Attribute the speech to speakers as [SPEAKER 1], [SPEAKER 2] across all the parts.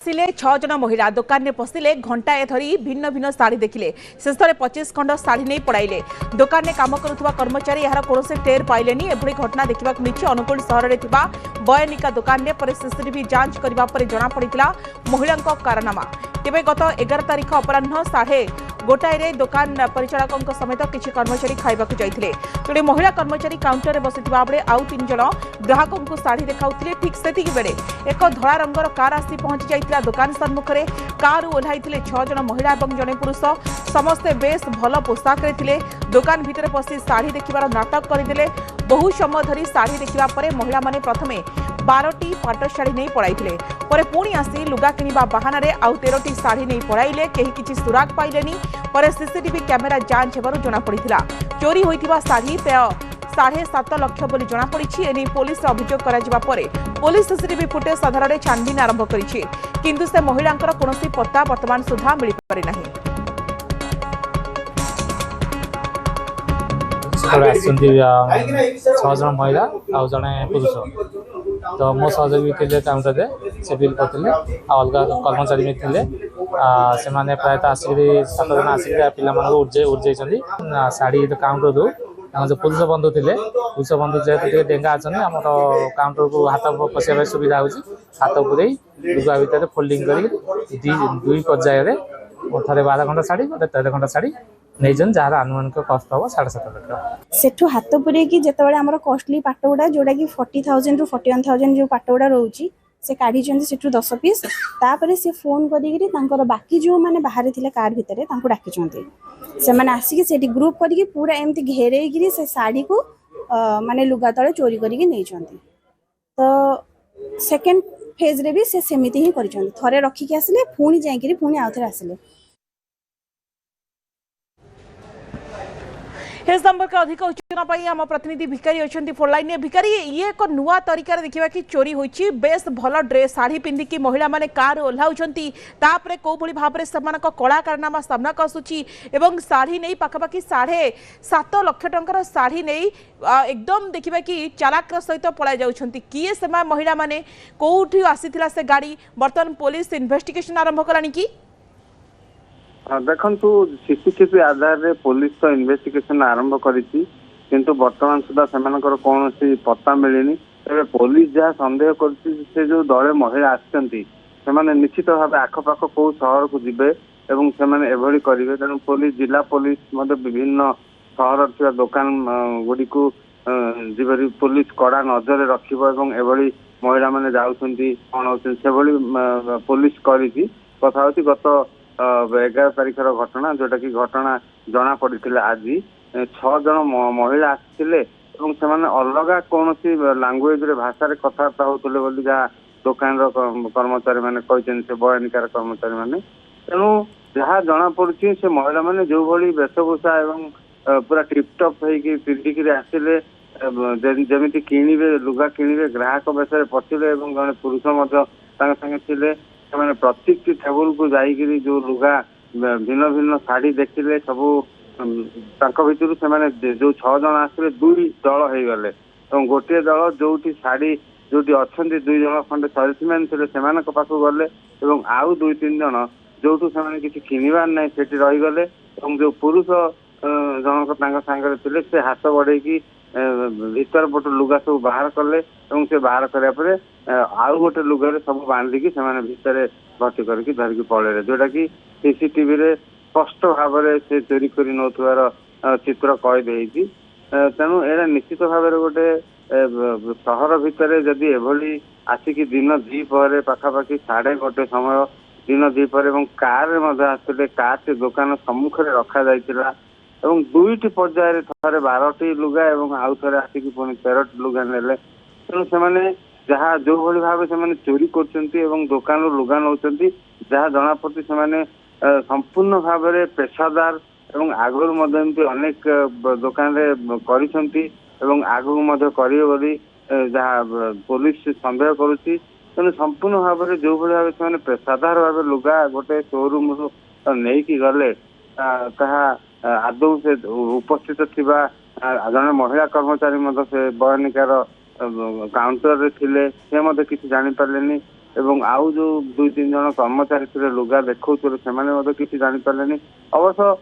[SPEAKER 1] पशिले 6 जन महिला दुकान में पशिले घंटाए धरी भिन्न भिन्न शाढ़ी देखिले शेष 25 खंड शाढ़ी नहीं पड़ाइले दुकान में काम करुवा कर्मचारी यार कौन टेर पाइले एभली घटना देखा मिली अनुगुल सहर में बयानिका दुकान में पर सीसीटीवी जांच करने जमापड़ा महिला कारनामा तेज गत 11 तारिख अपराह 1:30 दुकान परिचालकों समेत किसी कर्मचारी खाइबाकू जाइथिले तेणे महिला कर्मचारी काउंटर में बसिथिबा बेले आउ 3 जन ग्राहकों को शाढ़ी देखाउथिले ठीक सेतिकी बेले एक धड़ा रंगर कार आसी पहुंची जाइथिला दुकान सम्मुख में कार ओह्लाइथिले 6 जन महिला और जड़े पुरुष समस्ते बेस भल पोशाक रे दुकान भितर पशि शाढ़ी देखिबार नाटक करदेले बहु समय धरी शाढ़ी देखिबा परे महिला माने प्रथमे 12टी पाट शाढ़ी नहीं पड़ाइथिले परे पुणी आसी लुगा किनिबा बहाना आउ 13टी शाढ़ी नहीं पड़ाइले केही किछि सुराग पाइलेनी पर सीसीटीवी कैमेरा जांच हेबारु जना पड़िथिला चोरी होइथिबा शाढ़ी प्राय 7.5 लाख बोली जना पड़िछि एने पुलिस अभियोग करा जिबा परे पुलिस सीसीटीवी फुटेज आधार छानबीन आरंभ करिछि किंतु से महिलांकर कोनोसी पत्ता वर्तमान सुधा मिलि पारि नाही।
[SPEAKER 2] छह जन महिला आ जड़े पुरुष तो मो सहयोगी थे काउंटर से बिल करते अलग कर्मचारी भी थे से प्रायतः आसिक 7 जन आसिक पिला उर्जाई शाढ़ी काउंटर जो पुरुष बंधु थे पुरुष बंधु जेहतु डेंगा अच्छा आम काउंटर को हाथ पशिया सुविधा हो हाथ पूरे लुगा भितर फोल्डिंग कर दुई पर्यायर थे 12 घंटा शाढ़ी गोटे 13 घंटा शाढ़ी नहीं जार आनुमानिक कस्ट हम 7.5 लाख
[SPEAKER 3] सेठू हाथ पूरे जिते आम कस्टली पाट गुड़ा जोटा कि 40,000 रू 41,000 जो पाट गुड़ा रोचे से काढ़ी सेठू 10 पीस तापर से फोन कर बाकी जो मैंने बाहर थे कार भितर डाकी से मैंने आसिक से ग्रुप करके पूरा एमती घेरे से शाढ़ी को माने लुगा तले चोरी करके नहीं तो सेकेंड फेज रे भी से सेमिति ही करिसेंती थरे रखिक आसिले पुणी जाइकरी पुणी आउ थरे आसिले।
[SPEAKER 1] इस संपर्क अधिक सूचना आम प्रतिनिधि भिकारी अच्छा फोन लाइन भिकारी ये एक नुआ तरीका देखा कि चोरी होती बेस भल ड्रेस शाढ़ी पिंधिकी महिला माने कार ओह्लाउछंती तापरे को भली भाबरे समानक कला कारनामा सामना आसुची एवं शाढ़ी नहीं पाखापाखि 7.5 लाख टंकार शाढ़ी नहीं एकदम देखा कि चालाकर सहित पलाई जाउछंती किए से महिला माने कोठी आसीथिला से गाड़ी बर्तमान पुलिस इन्वेस्टिगेशन आरंभ कलानी कि
[SPEAKER 4] देखु सीसीटीवी आधार रे पुलिस तो इन्वेस्टिगेशन आरंभ करिछि किंतु वर्तमान सुधा सेमानकर कौन पत्ता मिलनी तेरे पुलिस जहाँ संदेह कर जो दले महिला आसछंती सेमाने निश्चित भाव आखपाख कौ सहर को जिबे एवं सेमाने एभली करिवे तेणु पुलिस जिला पुलिस विभिन्न सहर थिबा दुकान गुडी को जिबरी पुलिस कड़ा नजर रखिबो एवं एभली महिला माने जाउछंती कोन होछन सेभली पुलिस करिछि कथा होछि गत 11 तारिखर घटना जोटा कि घटना जना पड़ा आज 6 जन महिला आसते अलग कौन लांगुएज भाषा कथबार्ता होते जहाँ दुकान कर्मचारी मैंने कहते बयानिकार कर्मचारी मैंने तेणु जहाँ जना पड़ी से महिला मैंने जो भाई वेशभूषा एवं पूरा टिपटप होगी पिंधिक आसिले जमी किणवे लुगा किणवे ग्राहक बेस पशिले जड़े पुरुष थे मैंने प्रत्येक टेबुल को जाइए जो लुगा भिन्न भिन्न शाढ़ी देखिले सबू भितर से जो 6 जन आसते 2 दल हो गले गोटे दल जो शाढ़ी जो अच्छा 2 जन खंडे सर्विसमैन थे पाक गले आउ 2-3 जन जो किसी किणवार ना से रहीगले जो पुरुष जनक सांगे थे से हाथ बढ़े भीतर पट लुगा सब बाहर कले से बाहर करापर आउ गोटे लुगारे सब बांधिकी से भितर भर्ती करके धरिकी पड़े जोटा कि सीसीटीवी रे स्पष्ट भाव से चोरी कर नौथार चित्र कैद होती तेणु एटा निश्चित भाव गोटे सहर भितर जदि एभली आसिकी दिन 2 पहर पाखापाखि 1:30 समय दिन 2 पहर कार आसते कार से दुकान सम्मुख में रखा जाइतिला एवं 2टी पर्यायर थे 12टी लुगा एवं आउ थे आसिक पुणी 13टी लुगा नेले तेणु से जहाँ जो भली भाव से चोरी कर दुकान लुगा नौ जहाँ जना पड़ती से संपूर्ण भाव में पेशादार एवं आगुरी अनेक दुकान कर आगू करेंगे जहाँ पुलिस सन्देह करुच्ची तेणु संपूर्ण भाव में जो भली भाव से पेशादार भाव लुगा गोटे शोरूम नहीं कि गले आदौ से उपस्थित थिबा जड़े महिला कर्मचारी से बयानिकार काउंटर रे थिले से किसी जानी पारलेनी एवं आउ जो 2-3 जन कर्मचारी थे लुगा देखौथले सेमाने मते किछि जानि पारलेनी अवश्य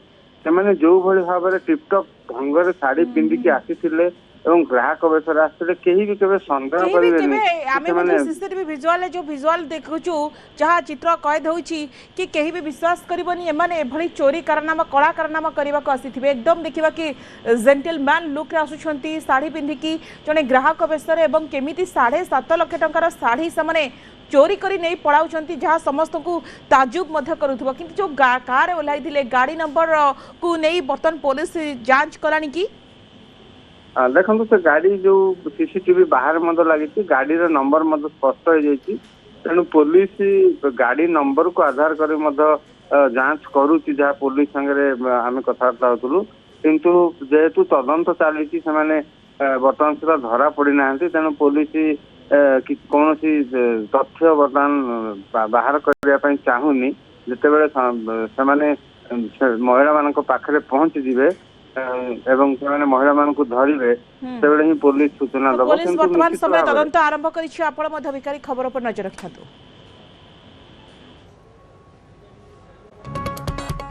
[SPEAKER 4] सेमाने जो भली भाव में टिपटॉप ढंग से साड़ी पिंधिकी आसीथिले एवं ग्राहक बेसर आसते कहीं भी केवे संदेह करेंगे
[SPEAKER 1] सीसीटीवी विजुअल जो विजुअल देखुचु जहाँ चित्र कैद होची कि कहीं भी विश्वास करबनी एमाने एभली चोरी कारनामा कला कारनामा करबा को आसीथिबे एकदम देखिबा कि जेंटलमैन लुक रे आसुछंती साड़ी पिंधिकी जने ग्राहक बेसर एवं केमिति 7.5 लाख टंकार साड़ी से चोरी करी नहीं पड़ाउछंती जहाँ समस्त को ताजुब मध्य करुथबो किंतु जो कार ओलाई दिले गाड़ी नंबर को नहीं बर्तन पुलिस जांच कलानी की
[SPEAKER 4] देखो से गाड़ी जो सीसीटीवी बाहर मत लगी गाड़ी नंबर मत स्पष्ट हो जाती तेणु पुलिस गाड़ी नंबर को आधार कर जांच करुच्ची जहाँ पुलिस संगे आम कथबार्ता होलु किंतु जेहेतु तदंत चली बर्तमान सुधा धरा पड़ी ना तेणु पुलिस कौन तथ्य बर्तमान बाहर करने चाहूनी जिते से महिला मान पाखे पहुंची जिवे एवं महिला मान धरिवे से पुलिस सूचना
[SPEAKER 1] पुलिस वर्तमान समय तदंत आरंभ करिछि आपण मध्य भिखारी खबर पर नजर रखिथातु।